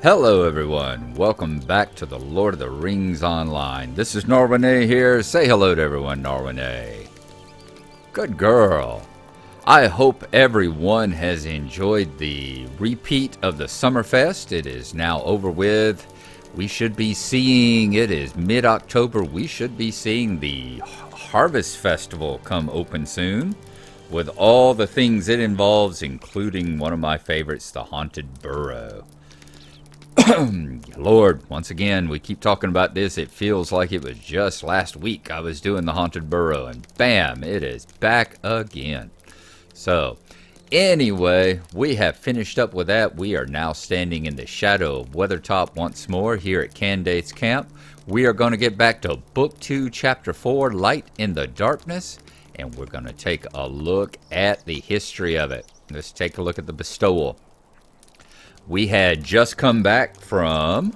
Hello everyone, welcome back to the Lord of the Rings Online. This is Gnarlrynae here. Say hello to everyone, Gnarlrynae. Good girl. I hope everyone has enjoyed the repeat of the Summerfest. It is now over with. We should be seeing, it is mid-October, we should be seeing the Harvest Festival come open soon, with all the things it involves, including one of my favorites, the Haunted Burrow. Lord, once again, we keep talking about this. It feels like it was just last week I was doing the Haunted Burrow, and bam, it is back again. So, anyway, we have finished up with that. We are now standing in the shadow of Weathertop once more here at Candace's camp. We are going to get back to Book 2, Chapter 4, Light in the Darkness, and we're going to take a look at the history of it. Let's take a look at the bestowal. We had just come back from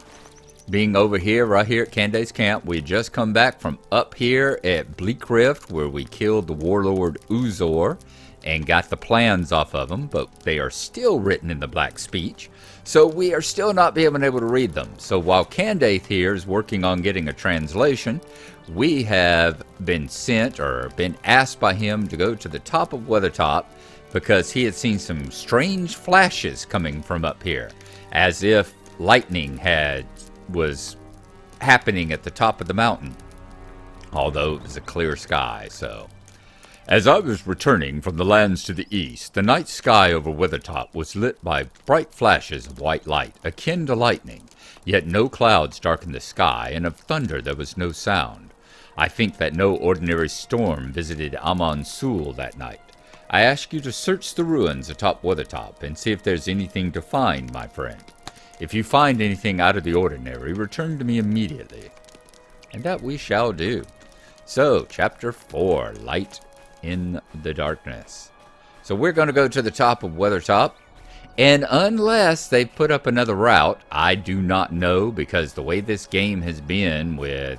being over here, right here at Candace's camp. We had just come back from up here at Bleak Rift, where we killed the warlord Uzor and got the plans off of them, but they are still written in the Black Speech, so we are still not being able to read them. So while Candace here is working on getting a translation, we have been sent, or been asked by him, to go to the top of Weathertop, because he had seen some strange flashes coming from up here, as if lightning was happening at the top of the mountain, although it was a clear sky. So, as I was returning from the lands to the east, the night sky over Weathertop was lit by bright flashes of white light, akin to lightning, yet no clouds darkened the sky, and of thunder there was no sound. I think that no ordinary storm visited Amon Sul that night. I ask you to search the ruins atop Weathertop and see if there's anything to find, my friend. If you find anything out of the ordinary, return to me immediately. And that we shall do. So, Chapter 4, Light in the Darkness. So we're going to go to the top of Weathertop, and unless they put up another route, I do not know, because the way this game has been with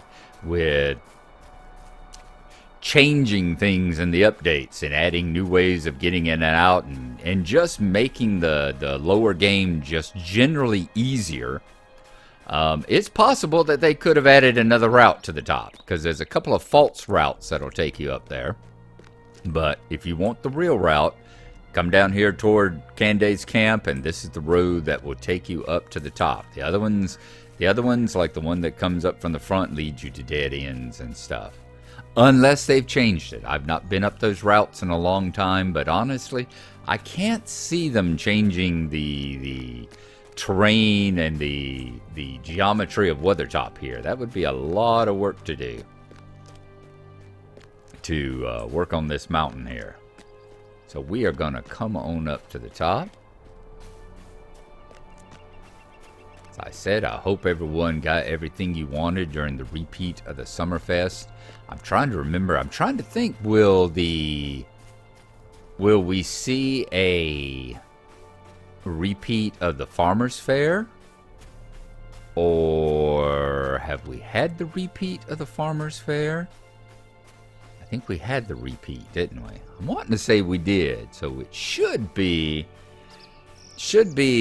changing things in the updates and adding new ways of getting in and out, and just making the lower game just generally easier, it's possible that they could have added another route to the top, because there's a couple of false routes that'll take you up there. But if you want the real route, come down here toward Candace's camp, and this is the road that will take you up to the top. The other ones, like the one that comes up from the front, leads you to dead ends and stuff. Unless they've changed it. I've not been up those routes in a long time, but honestly, I can't see them changing the terrain and the geometry of Weathertop here. That would be a lot of work to do, to work on this mountain here. So we are going to come on up to the top. As I said, I hope everyone got everything you wanted during the repeat of the Summerfest. I'm trying to remember. I'm trying to think. Will we see a repeat of the Farmer's Fair? Or have we had the repeat of the Farmer's Fair? I think we had the repeat, didn't we? I'm wanting to say we did. So it should be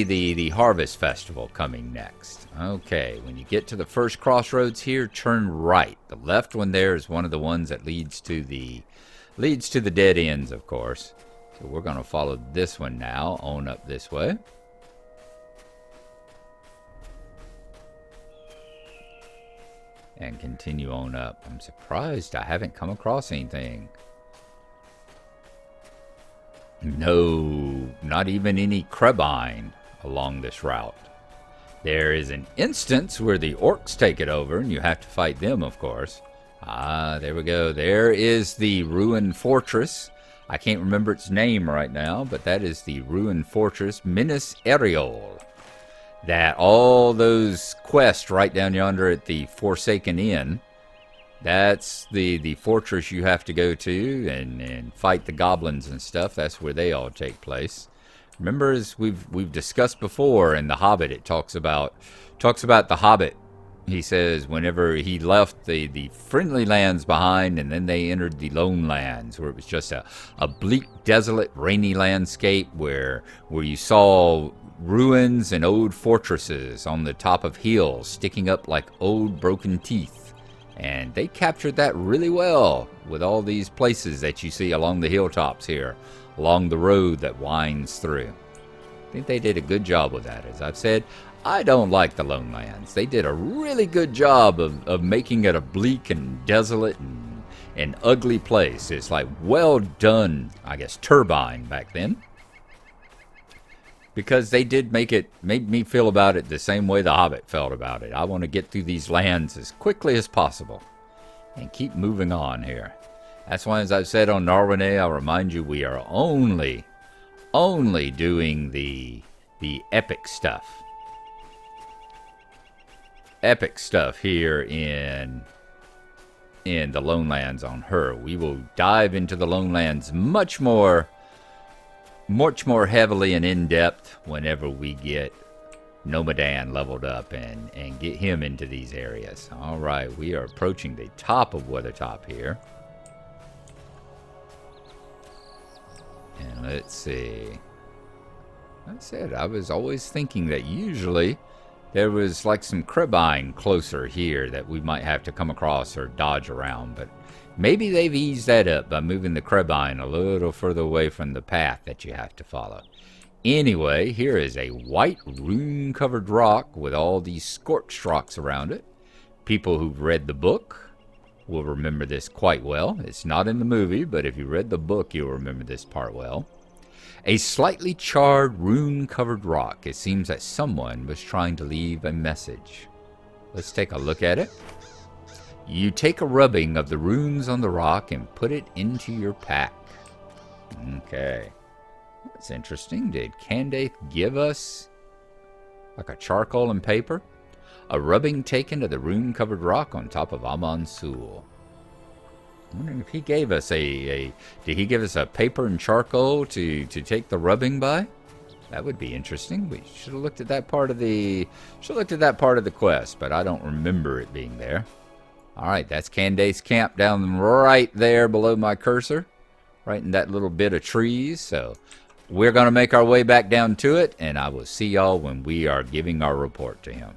the Harvest Festival coming next. Okay, when you get to the first crossroads here, turn right. The left one there is one of the ones that leads to the dead ends, of course. So we're going to follow this one now, on up this way. And continue on up. I'm surprised I haven't come across anything. No, not even any Krebine along this route. There is an instance where the orcs take it over, and you have to fight them, of course. Ah, there we go. There is the ruined fortress. I can't remember its name right now, but that is the ruined fortress, Minas Eriol. That all those quests right down yonder at the Forsaken Inn, that's the fortress you have to go to and fight the goblins and stuff. That's where they all take place. Remember, as we've discussed before in The Hobbit, it talks about the Hobbit he says whenever he left the friendly lands behind and then they entered the lone lands where it was just a bleak, desolate, rainy landscape where you saw ruins and old fortresses on the top of hills sticking up like old broken teeth. And they captured that really well with all these places that you see along the hilltops here, along the road that winds through. I think they did a good job with that. As I've said, I don't like the lone lands. They did a really good job of making it a bleak and desolate and ugly place. It's like well done, I guess, Turbine back then. Because they did made me feel about it the same way the Hobbit felt about it. I want to get through these lands as quickly as possible and keep moving on here. That's why, as I've said on Gnarlrynae, I'll remind you we are only doing the epic stuff. Epic stuff here in the Lone Lands on her. We will dive into the Lone Lands much more heavily and in depth whenever we get Nomadan leveled up and get him into these areas. All right, we are approaching the top of Weathertop here. And let's see. Like I said, I was always thinking that usually there was like some Cribine closer here that we might have to come across or dodge around, but maybe they've eased that up by moving the Cribine a little further away from the path that you have to follow. Anyway, here is a white rune-covered rock with all these scorched rocks around it. People who've read the book will remember this quite well. It's not in the movie, but if you read the book, you'll remember this part well. A slightly charred, rune-covered rock. It seems that someone was trying to leave a message. Let's take a look at it. You take a rubbing of the runes on the rock and put it into your pack. Okay. That's interesting. Did Candace give us like a charcoal and paper? A rubbing taken of the rune-covered rock on top of Amon Sul. I'm wondering if he gave us did he give us a paper and charcoal to take the rubbing by? That would be interesting. We should have looked at that part of the quest, but I don't remember it being there. All right, that's Candace Camp down right there below my cursor, right in that little bit of trees. So we're going to make our way back down to it, and I will see y'all when we are giving our report to him.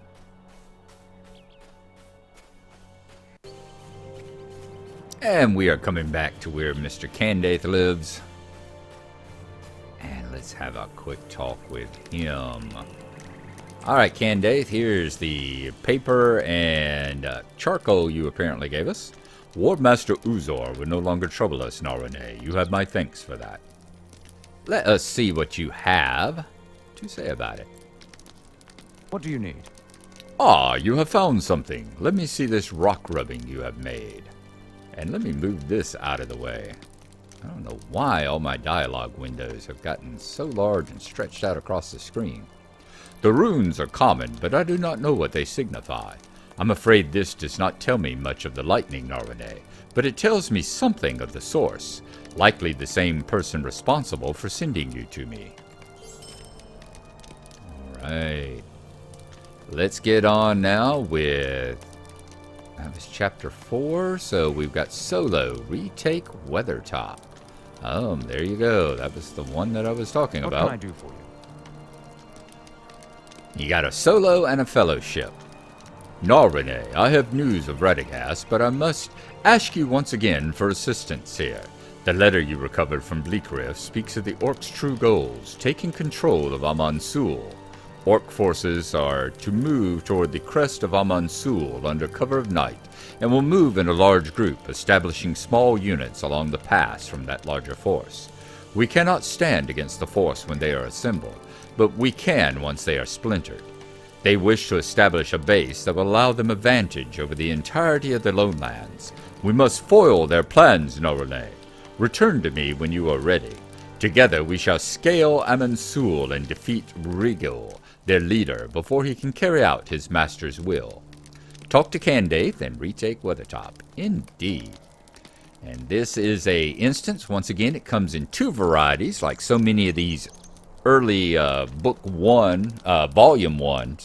And we are coming back to where Mr. Candace lives. And let's have a quick talk with him. Alright, Candace, here's the paper and charcoal you apparently gave us. Wardmaster Uzor will no longer trouble us, Gnarlrynae. You have my thanks for that. Let us see what you have to say about it. What do you need? Ah, you have found something. Let me see this rock rubbing you have made. And let me move this out of the way. I don't know why all my dialogue windows have gotten so large and stretched out across the screen. The runes are common, but I do not know what they signify. I'm afraid this does not tell me much of the lightning, Gnarlrynae, but it tells me something of the source, likely the same person responsible for sending you to me. Alright. Let's get on now with... That was chapter 4, so we've got Solo, Retake Weathertop. There you go. That was the one that I was talking about. What can I do for you? You got a solo and a fellowship. Gnarlrynae, I have news of Radagast, but I must ask you once again for assistance here. The letter you recovered from Bleakrift speaks of the Orcs' true goals, taking control of Amon Sul. Orc forces are to move toward the crest of Amon Sul under cover of night, and will move in a large group, establishing small units along the pass from that larger force. We cannot stand against the force when they are assembled, but we can once they are splintered. They wish to establish a base that will allow them advantage over the entirety of the Lone Lands. We must foil their plans, Gnarlrynae. Return to me when you are ready. Together we shall scale Amon Sul and defeat Rigel, their leader, before he can carry out his master's will. Talk to Candace and retake Weathertop. Indeed. And this is a instance, once again, it comes in two varieties, like so many of these early volume one,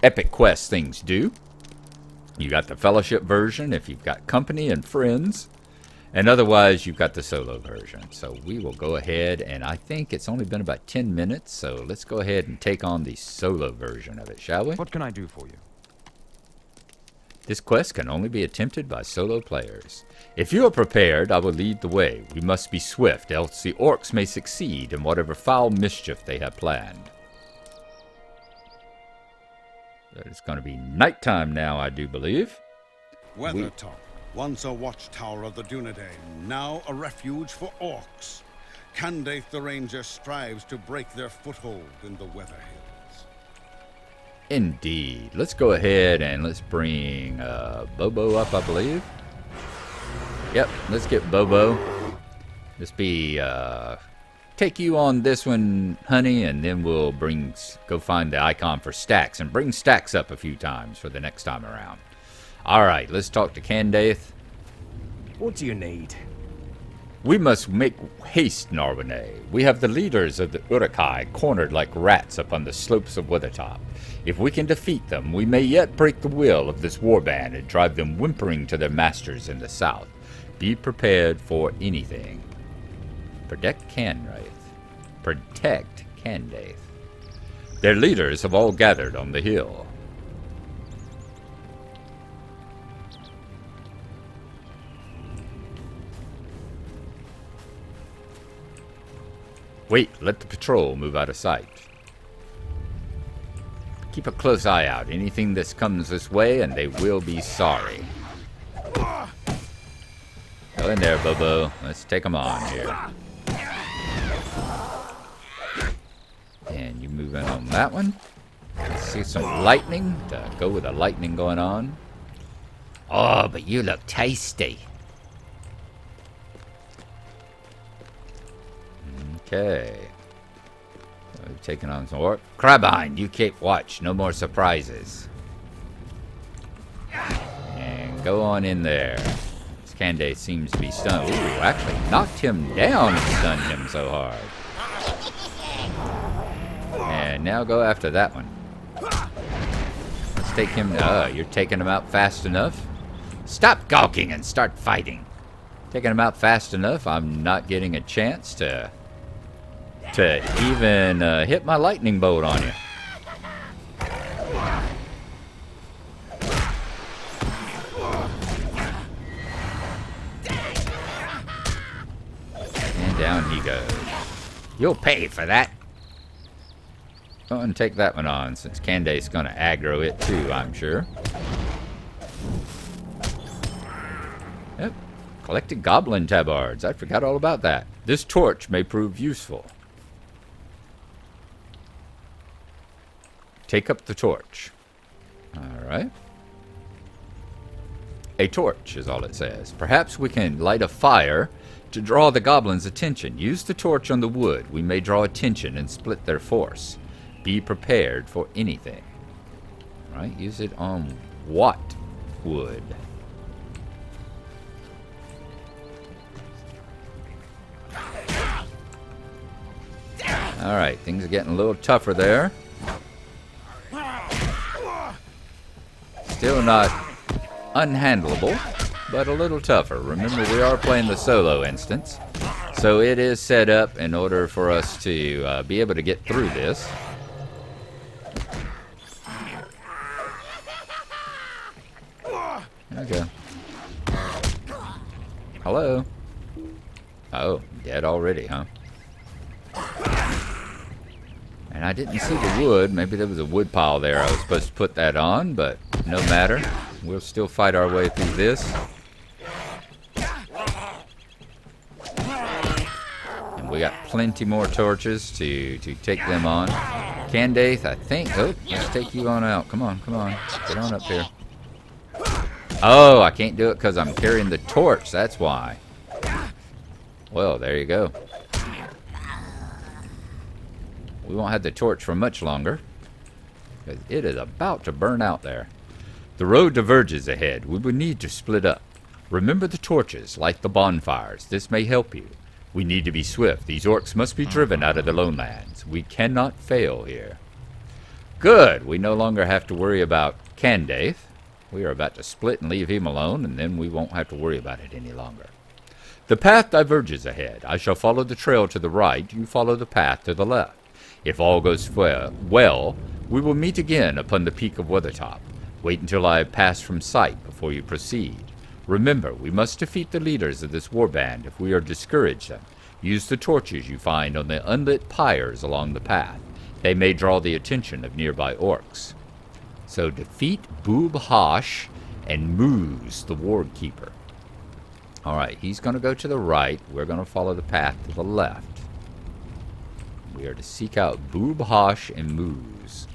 epic quest things do. You got the fellowship version if you've got company and friends. And otherwise, you've got the solo version. So we will go ahead, and I think it's only been about 10 minutes, so let's go ahead and take on the solo version of it, shall we? What can I do for you? This quest can only be attempted by solo players. If you are prepared, I will lead the way. We must be swift, else the orcs may succeed in whatever foul mischief they have planned. It's going to be nighttime now, I do believe. Weathertop, once a watchtower of the Dunedain, now a refuge for orcs. Candaith the Ranger strives to break their foothold in the Weather Hills. Indeed. Let's go ahead and let's bring Bobo up, I believe. Yep, let's get Bobo. Just be take you on this one, honey, and then we'll go find the icon for Stacks and bring Stacks up a few times for the next time around. All right, let's talk to Candaith. What do you need? We must make haste, Gnarlrynae. We have the leaders of the Uruk-hai cornered like rats upon the slopes of Weathertop. If we can defeat them, we may yet break the will of this warband and drive them whimpering to their masters in the south. Be prepared for anything. Protect Candaith. Their leaders have all gathered on the hill. Wait, let the patrol move out of sight. Keep a close eye out. Anything that comes this way, and they will be sorry. Go in there, Bobo. Let's take them on here. And you move in on that one. Let's see some lightning. To go with the lightning going on. Oh, but you look tasty. Okay. We've taken on some orc. Crabine, you keep watch. No more surprises. And go on in there. Candaith seems to be stunned. Ooh, actually knocked him down and stunned him so hard. And now go after that one. Let's take him. You're taking him out fast enough. Stop gawking and start fighting. Taking him out fast enough. I'm not getting a chance to even hit my lightning bolt on you. And down he goes. You'll pay for that. Go ahead and take that one on, since Candaith's going to aggro it too, I'm sure. Yep. Collected goblin tabards. I forgot all about that. This torch may prove useful. Take up the torch. Alright. A torch is all it says. Perhaps we can light a fire to draw the goblins' attention. Use the torch on the wood. We may draw attention and split their force. Be prepared for anything. Right? Use it on what wood? Alright, things are getting a little tougher there. Still not unhandleable, but a little tougher. Remember, we are playing the solo instance, so it is set up in order for us to be able to get through this. Okay. Hello? Oh, dead already, huh? And I didn't see the wood. Maybe there was a wood pile there. I was supposed to put that on, but no matter. We'll still fight our way through this. And we got plenty more torches to take them on. Candaith, I think. Oh, let's take you on out. Come on, come on. Get on up here. Oh, I can't do it because I'm carrying the torch. That's why. Well, there you go. We won't have the torch for much longer, because it is about to burn out there. The road diverges ahead. We will need to split up. Remember the torches, like the bonfires. This may help you. We need to be swift. These orcs must be driven out of the lowlands. We cannot fail here. Good. We no longer have to worry about Candace. We are about to split and leave him alone, and then we won't have to worry about it any longer. The path diverges ahead. I shall follow the trail to the right. You follow the path to the left. If all goes well, we will meet again upon the peak of Weathertop. Wait until I have passed from sight before you proceed. Remember, we must defeat the leaders of this warband if we are to discourage them. Use the torches you find on the unlit pyres along the path. They may draw the attention of nearby orcs. So defeat Boob Hosh and Moose, the ward keeper. Alright, he's going to go to the right. We're going to follow the path to the left. We are to seek out Boob Hosh and Moose.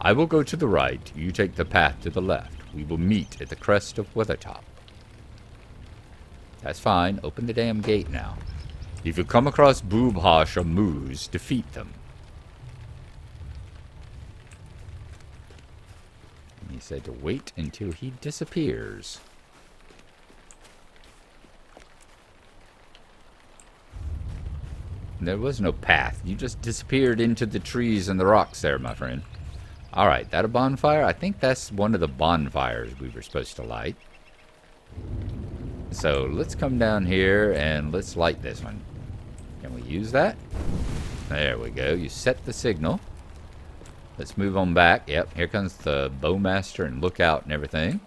I will go to the right. You take the path to the left. We will meet at the crest of Weathertop. That's fine. Open the damn gate now. If you come across Boob Hosh or Moose, defeat them. He said to wait until he disappears. There was no path. You just disappeared into the trees and the rocks there, my friend. Alright, that a bonfire? I think that's one of the bonfires we were supposed to light. So, let's come down here and let's light this one. Can we use that? There we go. You set the signal. Let's move on back. Yep, here comes the bowmaster and lookout and everything.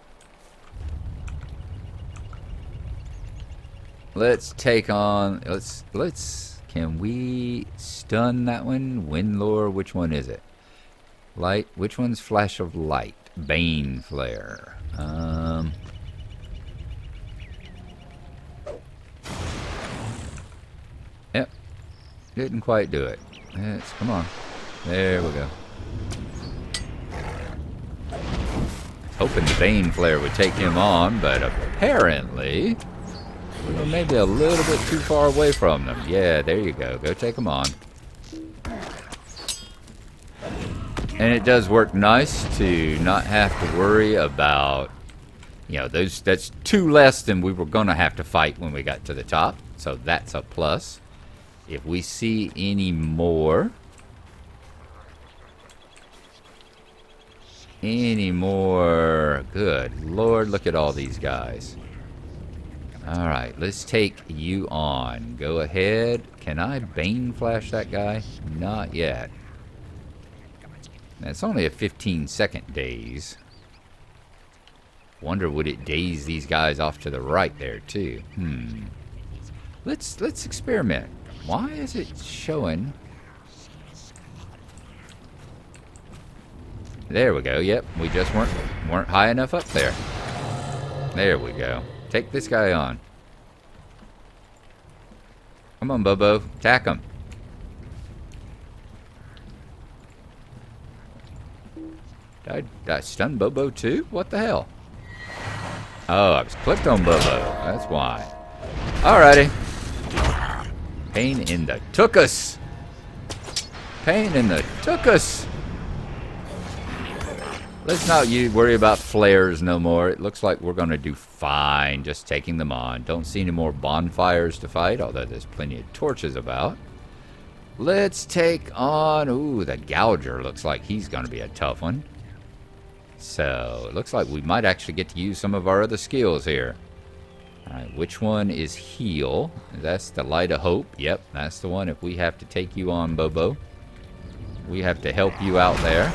Let's take on... Can we stun that one? Windlore, which one is it? Light, which one's Flash of Light? Bane Flare. Yep. Didn't quite do it. Come on. There we go. Hoping the Bane Flare would take him on, but apparently we're maybe a little bit too far away from them. Yeah, there you go. Go take them on. And it does work nice to not have to worry about, you know, that's two less than we were going to have to fight when we got to the top. So that's a plus. If we see any more... Good Lord, look at all these guys. Alright, let's take you on. Go ahead. Can I Bane Flash that guy? Not yet. It's only a 15-second daze. Wonder would it daze these guys off to the right there too? Let's experiment. Why is it showing? There we go. Yep, we just weren't high enough up there. There we go. Take this guy on. Come on, Bobo. Attack him. Did I stun Bobo too? What the hell? Oh, I was clicked on Bobo. That's why. Alrighty. Pain in the tuchus. Pain in the tuchus. Let's not worry about flares no more. It looks like we're going to do fine just taking them on. Don't see any more bonfires to fight, although there's plenty of torches about. Let's take on... Ooh, the Gouger looks like he's going to be a tough one. So, it looks like we might actually get to use some of our other skills here. Alright, which one is heal? That's the Light of Hope. Yep, that's the one. If we have to take you on, Bobo, we have to help you out there.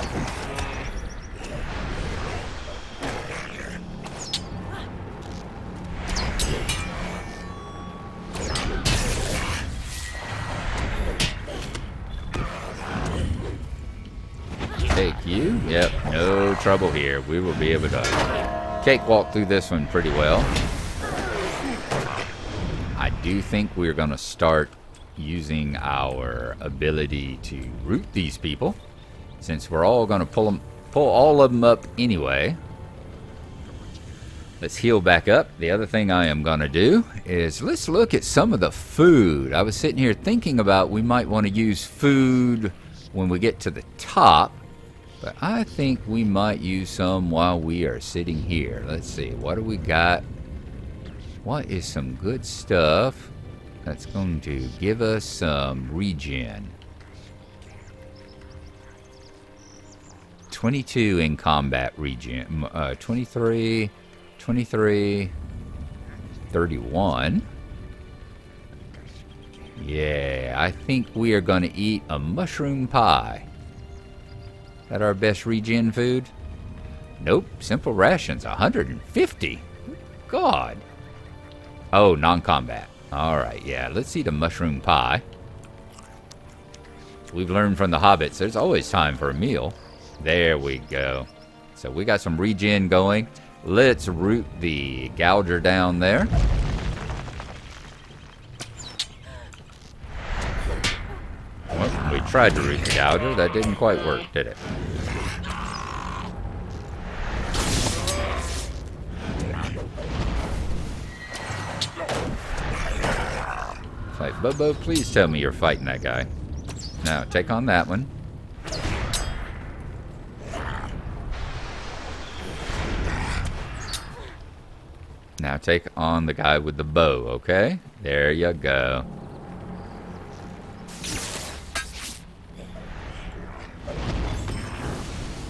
Take you. Yep, no trouble here. We will be able to cakewalk through this one pretty well. I do think we're going to start using our ability to root these people, since we're all going to pull all of them up anyway. Let's heal back up. The other thing I am going to do is let's look at some of the food. I was sitting here thinking about we might want to use food when we get to the top. But I think we might use some while we are sitting here. Let's see. What do we got? What is some good stuff that's going to give us some regen? 22 in combat regen. 23, 23, 31. Yeah, I think we are going to eat a mushroom pie. Is that our best regen food? Nope, simple rations, 150. God. Oh, non-combat. Alright, yeah, let's eat a mushroom pie. We've learned from the hobbits, there's always time for a meal. There we go. So we got some regen going. Let's root the gouger down there. Well, we tried to root the gouger. That didn't quite work, did it? It's like, Bobo, please tell me you're fighting that guy. Now, take on that one. Now take on the guy with the bow, okay? There you go.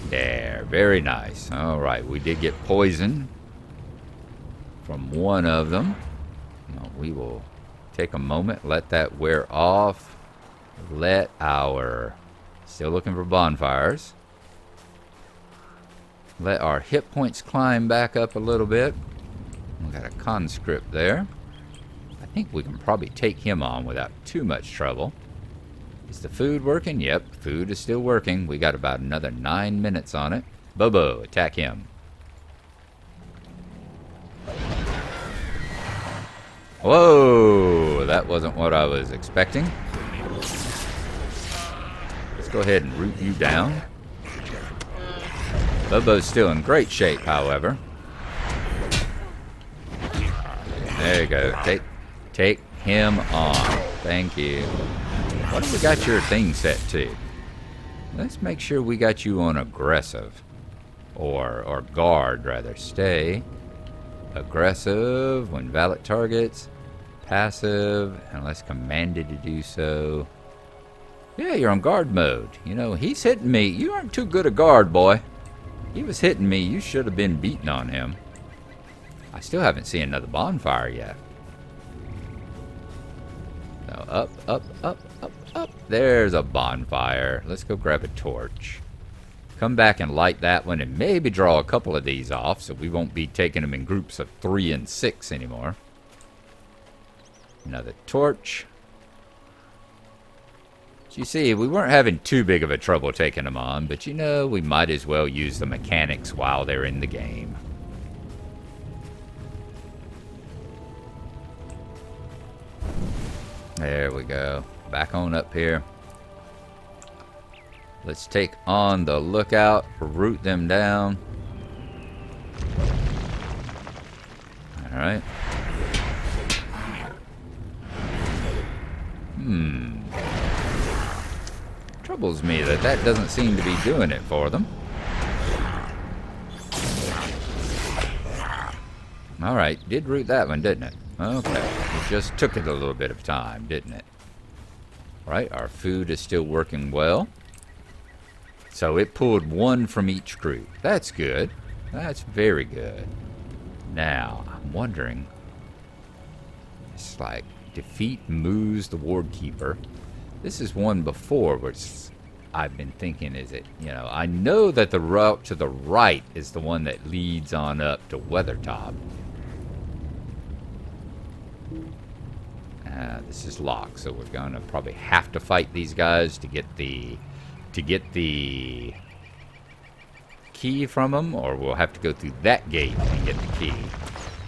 There, very nice. Alright, we did get poison from one of them. Now, we will take a moment, let that wear off. Let our... Still looking for bonfires. Let our hit points climb back up a little bit. We got a conscript there. I think we can probably take him on without too much trouble. Is the food working? Yep, food is still working. We got about another 9 minutes on it. Bobo, attack him. Whoa, that wasn't what I was expecting. Let's go ahead and root you down. Bobo's still in great shape, however. There you go. Take him on. Thank you. What have we got your thing set to? Let's make sure we got you on aggressive. Or guard, rather. Stay. Aggressive when valid targets. Passive, unless commanded to do so. Yeah, you're on guard mode. You know, he's hitting me. You aren't too good a guard, boy. He was hitting me. You should have been beating on him. I still haven't seen another bonfire yet. So up, up, up, up, up. There's a bonfire. Let's go grab a torch. Come back and light that one and maybe draw a couple of these off so we won't be taking them in groups of 3 and 6 anymore. Another torch. So you see, we weren't having too big of a trouble taking them on, but you know, we might as well use the mechanics while they're in the game. There we go. Back on up here. Let's take on the lookout, root them down. Alright. Troubles me that doesn't seem to be doing it for them. Alright, did root that one, didn't it? Okay, it just took it a little bit of time, didn't it? Right, our food is still working well. So it pulled 1 from each group. That's good. That's very good. Now, I'm wondering... It's like, defeat Moose the Ward Keeper. This is one before, which I've been thinking, is it, you know, I know that the route to the right is the one that leads on up to Weathertop. This is locked, so we're gonna probably have to fight these guys to get the key from them, or we'll have to go through that gate and get the key.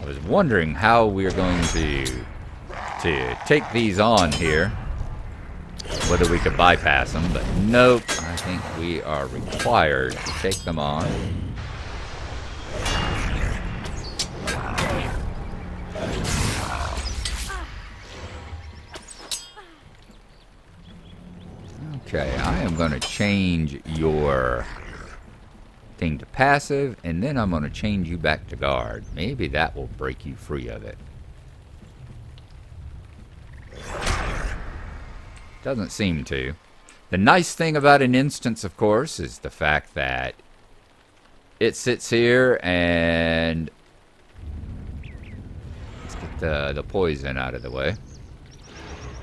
I was wondering how we are going to take these on here, whether we could bypass them, but nope. I think we are required to take them on. Okay, I am going to change your thing to passive, and then I'm going to change you back to guard. Maybe that will break you free of it. Doesn't seem to. The nice thing about an instance, of course, is the fact that it sits here and let's get the poison out of the way.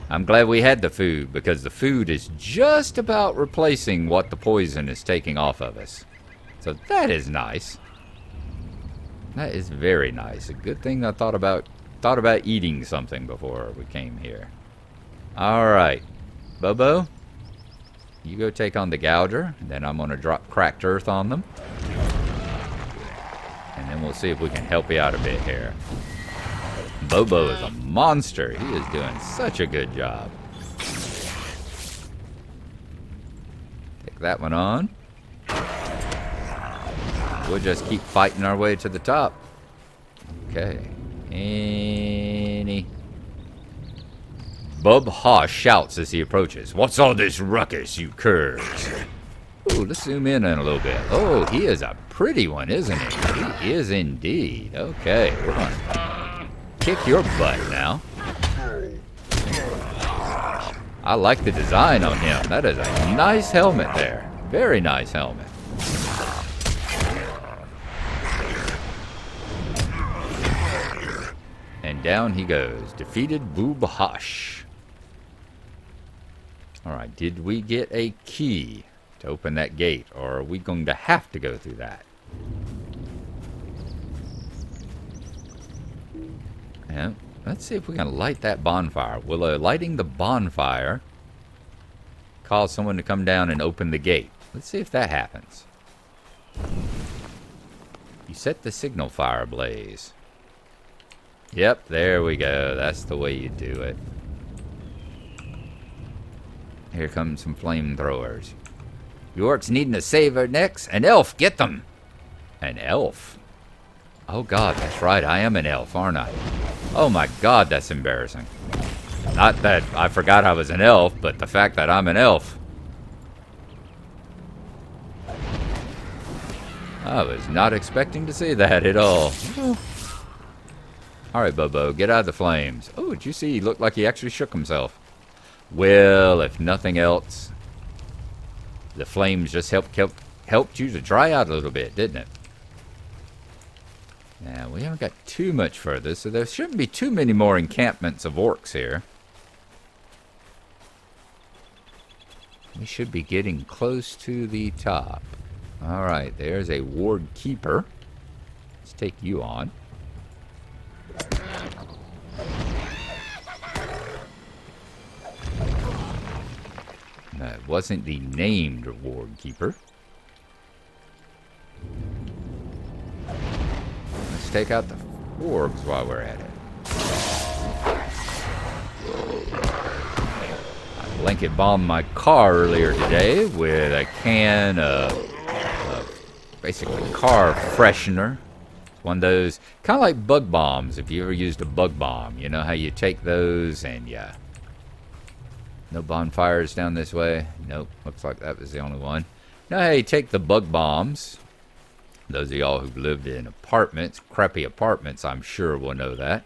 I'm glad we had the food, because the food is just about replacing what the poison is taking off of us. So that is nice. That is very nice. A good thing I thought about eating something before we came here. Alright. Bobo, you go take on the Gouger, and then I'm going to drop cracked earth on them. And then we'll see if we can help you out a bit here. Bobo is a monster. He is doing such a good job. Take that one on. We'll just keep fighting our way to the top. Okay. Bub Hosh shouts as he approaches. What's all this ruckus, you curs? Ooh, let's zoom in a little bit. Oh, he is a pretty one, isn't he? He is indeed. Okay, we're going to kick your butt now. I like the design on him. That is a nice helmet there. Very nice helmet. And down he goes. Defeated Boob Hosh. Alright, did we get a key to open that gate? Or are we going to have to go through that? Yeah, let's see if we can light that bonfire. Will lighting the bonfire cause someone to come down and open the gate? Let's see if that happens. You set the signal fire ablaze. Yep, there we go. That's the way you do it. Here comes some flamethrowers. You orcs needing a saver next? An elf, get them! An elf? Oh god, that's right. I am an elf, aren't I? Oh my god, that's embarrassing. Not that I forgot I was an elf, but the fact that I'm an elf. I was not expecting to see that at all. Alright, Bobo, get out of the flames. Oh, did you see? He looked like he actually shook himself. Well, if nothing else, the flames just helped you to dry out a little bit, didn't it? Now, we haven't got too much further, so there shouldn't be too many more encampments of orcs here. We should be getting close to the top. Alright, there's a ward keeper. Let's take you on. That wasn't the named ward keeper. Let's take out the wargs while we're at it. I blanket bombed my car earlier today with a can of basically car freshener. One of those, kind of like bug bombs, if you ever used a bug bomb. You know how you take those and yeah. No bonfires down this way? Nope, looks like that was the only one. Now, hey, take the bug bombs. Those of y'all who've lived in apartments, crappy apartments, I'm sure will know that.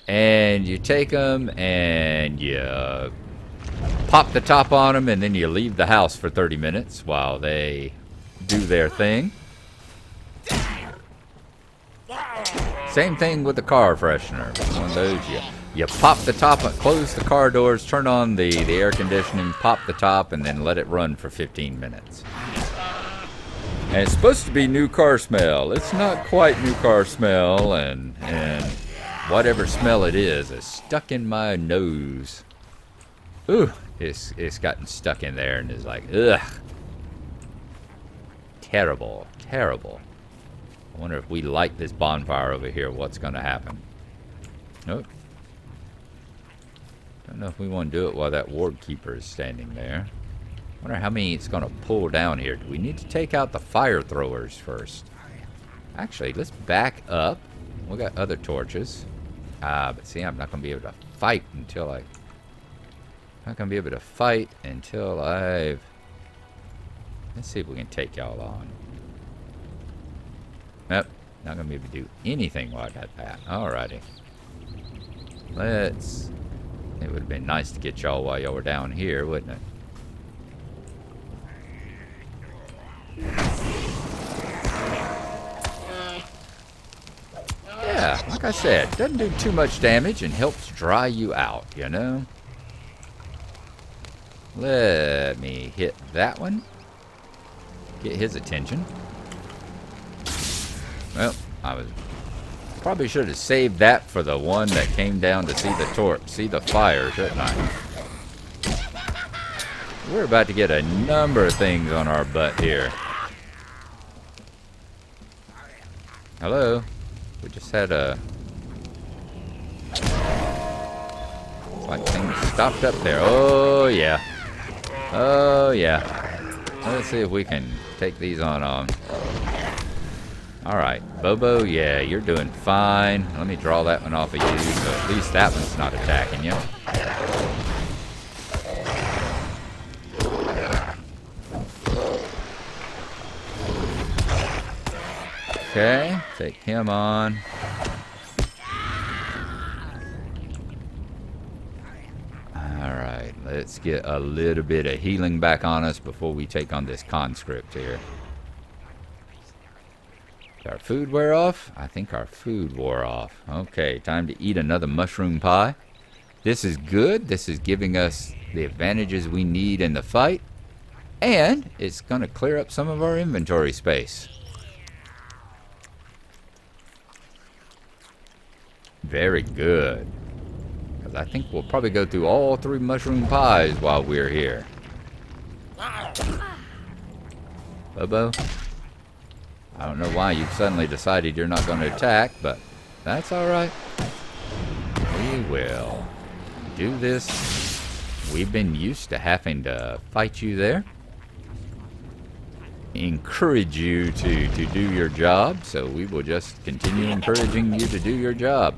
And you take them and you pop the top on them, and then you leave the house for 30 minutes while they do their thing. Same thing with the car freshener. One of those, you pop the top, close the car doors, turn on the air conditioning, pop the top, and then let it run for 15 minutes. And it's supposed to be new car smell. It's not quite new car smell, and whatever smell it is stuck in my nose. Ooh, it's gotten stuck in there and is like, ugh. Terrible, terrible. I wonder if we light this bonfire over here, what's going to happen? Nope. Don't know if we want to do it while that ward keeper is standing there. Wonder how many it's going to pull down here. Do we need to take out the fire throwers first? Actually, let's back up. We got other torches. But see, I'm not going to be able to fight until I've... Let's see if we can take y'all on. Nope, not going to be able to do anything while I got that. Alrighty. It would have been nice to get y'all while y'all were down here, wouldn't it? yeah, like I said, doesn't do too much damage and helps dry you out, you know? Let me hit that one. Get his attention. Well, probably should have saved that for the one that came down to see the fire, shouldn't I? We're about to get a number of things on our butt here. Hello? We just had a... like things stopped up there. Oh, yeah. Oh, yeah. Let's see if we can take these on. Alright, Bobo, yeah, you're doing fine. Let me draw that one off of you, so at least that one's not attacking you. Okay, take him on. Alright, let's get a little bit of healing back on us before we take on this conscript here. Did our food wear off? I think our food wore off. Okay, time to eat another mushroom pie. This is good. This is giving us the advantages we need in the fight. And it's going to clear up some of our inventory space. Very good. Because I think we'll probably go through all 3 mushroom pies while we're here. Bobo? I don't know why you've suddenly decided you're not going to attack, but that's alright. We will do this. We've been used to having to fight you there. Encourage you to do your job, so we will just continue encouraging you to do your job.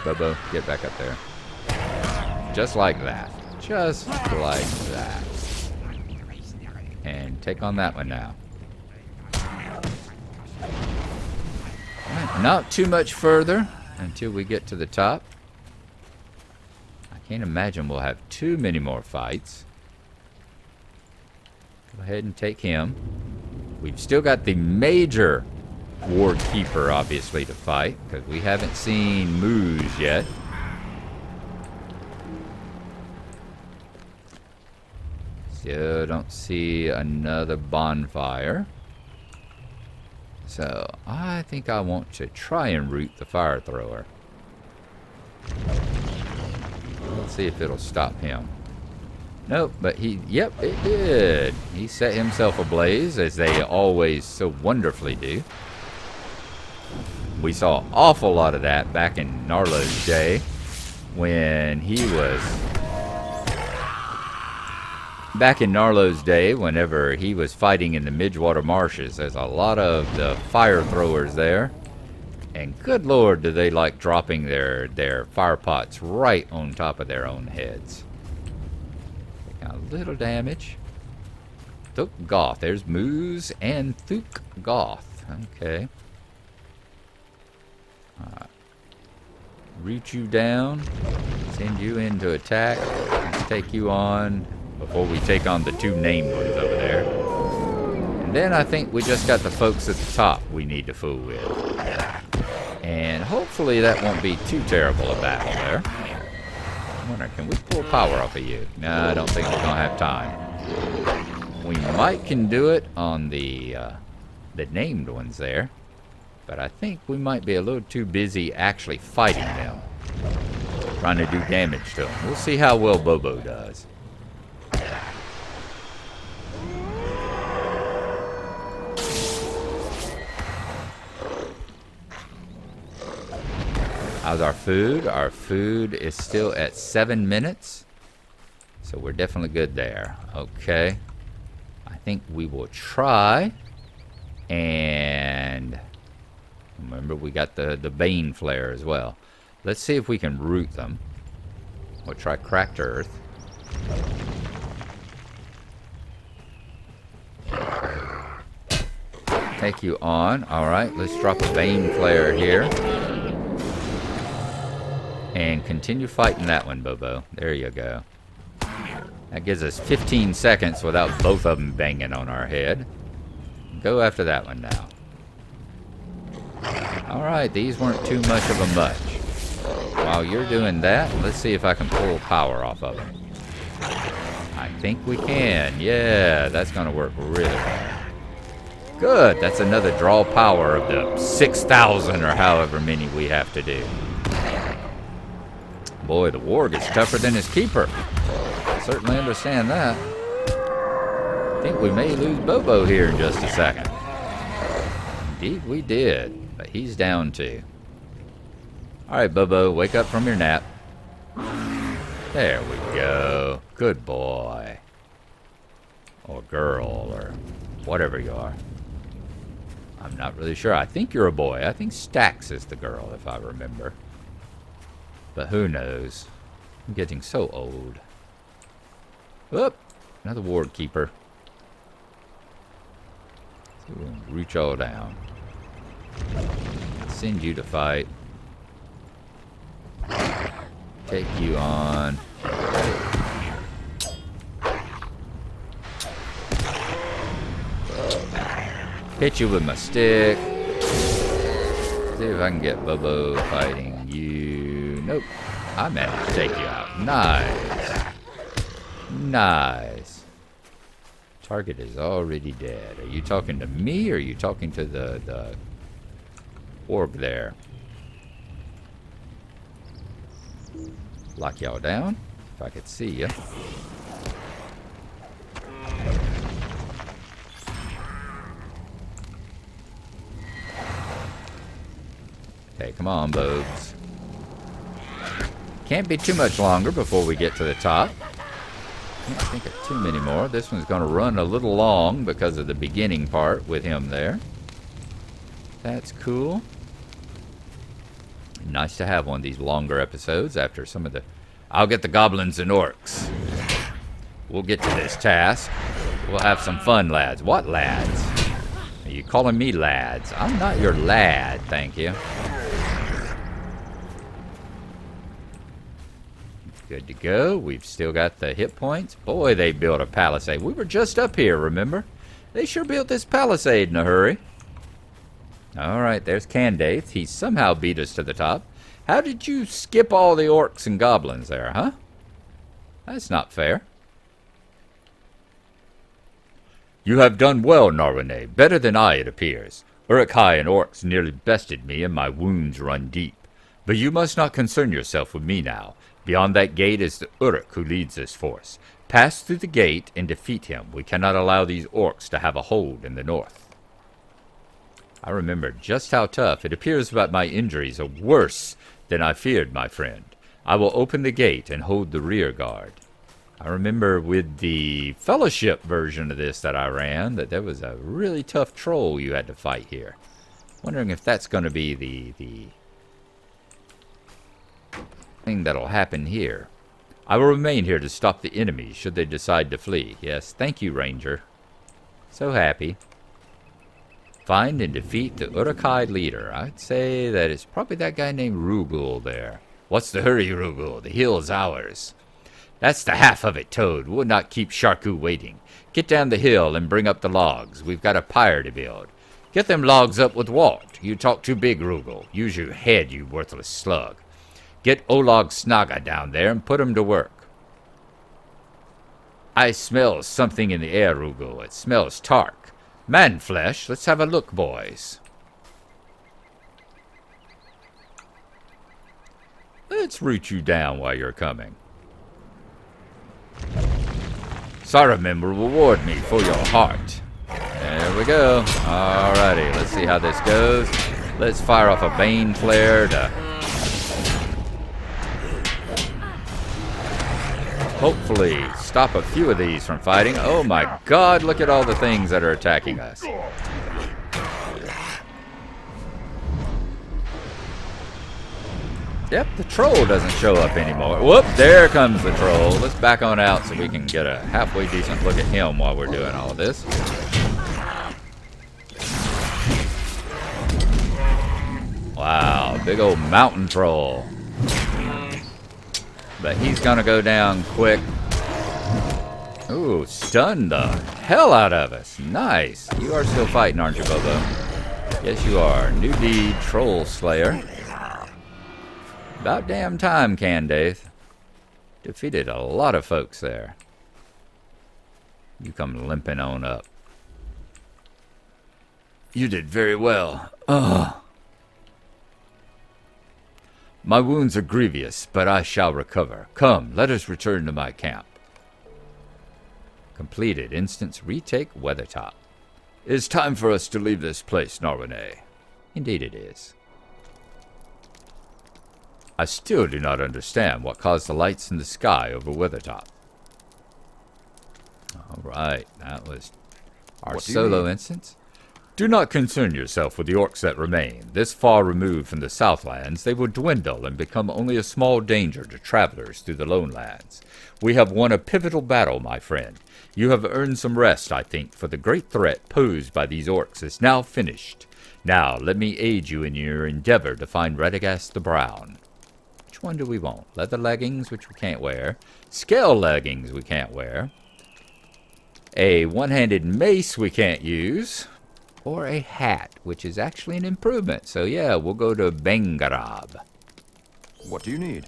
Bobo, get back up there. Just like that. Just like that. And take on that one now. Right, not too much further until we get to the top. I can't imagine we'll have too many more fights. Go ahead and take him. We've still got the major Ward Keeper, obviously, to fight, because we haven't seen Moose yet. Still don't see another bonfire. So, I think I want to try and root the fire thrower. Let's see if it'll stop him. Nope, but yep, it did. He set himself ablaze, as they always so wonderfully do. We saw an awful lot of that back in Gnarlo's day, when he was... Back in Gnarlo's day, whenever he was fighting in the Midgewater Marshes, there's a lot of the fire throwers there. And good lord, do they like dropping their fire pots right on top of their own heads. Taking a little damage. Thuk Goth. There's Moose and Thuk Goth. Okay. Reach you down. Send you into attack. Let's take you on before we take on the 2 named ones over there. And then I think we just got the folks at the top we need to fool with. And hopefully that won't be too terrible a battle there. I wonder, can we pull power off of you? No, I don't think we're going to have time. We might can do it on the named ones there. But I think we might be a little too busy actually fighting them. Trying to do damage to them. We'll see how well Bobo does. How's our food? Our food is still at 7 minutes. So we're definitely good there. Okay. I think we will try. And remember, we got the Bane Flare as well. Let's see if we can root them. We'll try Cracked Earth. Take you on. Alright, let's drop a Bane Flare here. And continue fighting that one, Bobo. There you go. That gives us 15 seconds without both of them banging on our head. go after that one now. Alright, these weren't too much of a much. While you're doing that, let's see if I can pull power off of them. I think we can. Yeah, that's going to work really well. Good. That's another draw power of the 6,000 or however many we have to do. Boy, the warg is tougher than his keeper. I certainly understand that. I think we may lose Bobo here in just a second. Indeed we did, but he's down too. Alright, Bobo, wake up from your nap. There we go. Good boy. Or girl, or whatever you are. I'm not really sure. I think you're a boy. I think Stax is the girl, if I remember. But who knows? I'm getting so old. Whoop! Another ward keeper. So we'll reach all down. Send you to fight. Take you on. Hit you with my stick. See if I can get Bobo fighting you. Nope. I managed to take you out. Nice. Nice. Target is already dead. Are you talking to me or are you talking to the orb there? Lock y'all down. If I could see you. Okay, come on, Bobes. Can't be too much longer before we get to the top. Can't think of too many more. This one's going to run a little long because of the beginning part with him there. That's cool. Nice to have one of these longer episodes after some of the... I'll get the goblins and orcs. We'll get to this task. We'll have some fun, lads. What lads? Are you calling me lads? I'm not your lad, thank you. Good to go. We've still got the hit points. Boy, they built a palisade. We were just up here, remember? They sure built this palisade in a hurry. Alright, there's Candace. He somehow beat us to the top. How did you skip all the orcs and goblins there, huh? That's not fair. You have done well, Gnarlrynae. Better than I, it appears. Uruk-hai and orcs nearly bested me, and my wounds run deep. But you must not concern yourself with me now. Beyond that gate is the Uruk who leads this force. Pass through the gate and defeat him. We cannot allow these orcs to have a hold in the north. I remember just how tough. It appears that my injuries are worse than I feared, my friend. I will open the gate and hold the rear guard. I remember with the Fellowship version of this that I ran, that there was a really tough troll you had to fight here. Wondering if that's going to be the thing that'll happen here. I will remain here to stop the enemy should they decide to flee. Yes, thank you, Ranger. So happy. Find and defeat the Uruk-hai leader. I'd say that it's probably that guy named Rugul there. What's the hurry, Rugul? The hill is ours. That's the half of it, Toad. We'll not keep Sharku waiting. Get down the hill and bring up the logs. We've got a pyre to build. Get them logs up with Walt. You talk too big, Rugul. Use your head, you worthless slug. Get Olag Snaga down there and put him to work. I smell something in the air, Rugul. It smells Tark. Man flesh. Let's have a look, boys. Let's root you down while you're coming. Saruman will reward me for your heart. There we go. Alrighty, let's see how this goes. Let's fire off a Bane Flare to hopefully stop a few of these from fighting. Oh my god, look at all the things that are attacking us. Yep, the troll doesn't show up anymore. Whoop, there comes the troll. Let's back on out so we can get a halfway decent look at him while we're doing all of this. Wow, big old mountain troll. But he's gonna go down quick. Ooh, stunned the hell out of us. Nice. You are still fighting, aren't you, Bobo? Yes, you are. New deed, Troll Slayer. About damn time, Candace. Defeated a lot of folks there. You come limping on up. You did very well. Ugh. My wounds are grievous, but I shall recover. Come, let us return to my camp. Completed. Instance retake Weathertop. It is time for us to leave this place, Gnarlrynae. Indeed it is. I still do not understand what caused the lights in the sky over Weathertop. Alright, that was our solo instance. Do not concern yourself with the orcs that remain. This far removed from the Southlands, they will dwindle and become only a small danger to travelers through the Lonelands. We have won a pivotal battle, my friend. You have earned some rest, I think, for the great threat posed by these orcs is now finished. Now, let me aid you in your endeavor to find Radagast the Brown. Which one do we want? Leather leggings, which we can't wear. Scale leggings we can't wear. A one-handed mace we can't use. Or a hat, which is actually an improvement. So yeah, we'll go to Bengarab. What do you need?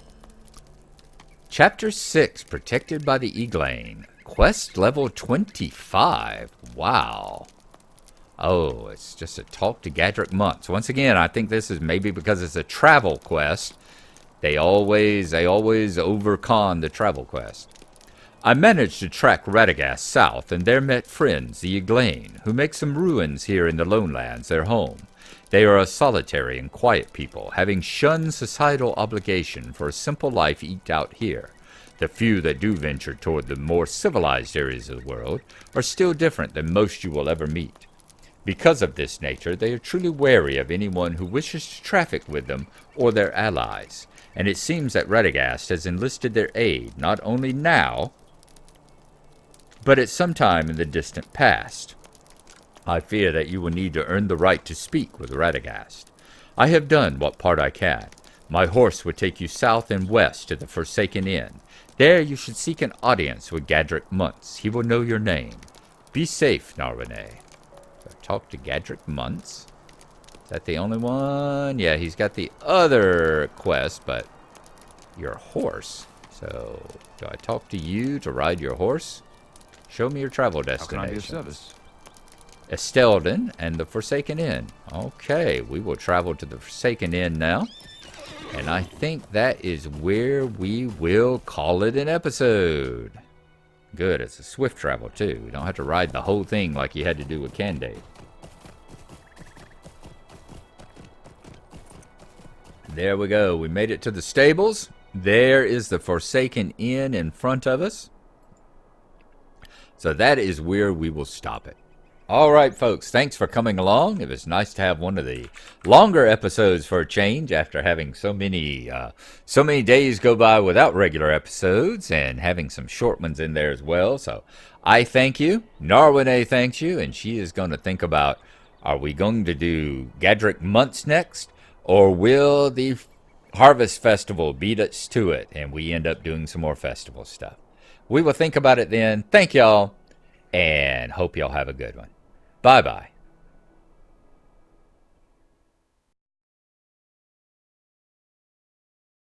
Chapter 6, Protected by the Eaglane. Quest level 25. Wow. Oh, it's just a talk to Gadrick Months. Once again, I think this is maybe because it's a travel quest. They always overcon the travel quest. I managed to track Radagast south, and there met friends, the Eaglane, who make some ruins here in the Lonelands their home. They are a solitary and quiet people, having shunned societal obligation for a simple life eked out here. The few that do venture toward the more civilized areas of the world are still different than most you will ever meet. Because of this nature, they are truly wary of anyone who wishes to traffic with them or their allies, and it seems that Radagast has enlisted their aid not only now, but at some time in the distant past. I fear that you will need to earn the right to speak with Radagast. I have done what part I can. My horse would take you south and west to the Forsaken Inn. There you should seek an audience with Gadrick Months. He will know your name. Be safe, Gnarlrynae. Talk to Gadrick Months? Is that the only one? Yeah, he's got the other quest, but your horse. So, do I talk to you to ride your horse? Show me your travel destination. How can I be of service? Estelden and the Forsaken Inn. Okay, we will travel to the Forsaken Inn now. And I think that is where we will call it an episode. Good, it's a swift travel too. We don't have to ride the whole thing like you had to do with Candide. There we go. We made it to the stables. There is the Forsaken Inn in front of us. So that is where we will stop it. All right, folks, thanks for coming along. It was nice to have one of the longer episodes for a change after having so many days go by without regular episodes and having some short ones in there as well. So I thank you. Gnarlrynae thanks you, and she is going to think about, are we going to do Gadrick Months next, or will the Harvest Festival beat us to it and we end up doing some more festival stuff? We will think about it then. Thank y'all, and hope y'all have a good one. Bye-bye.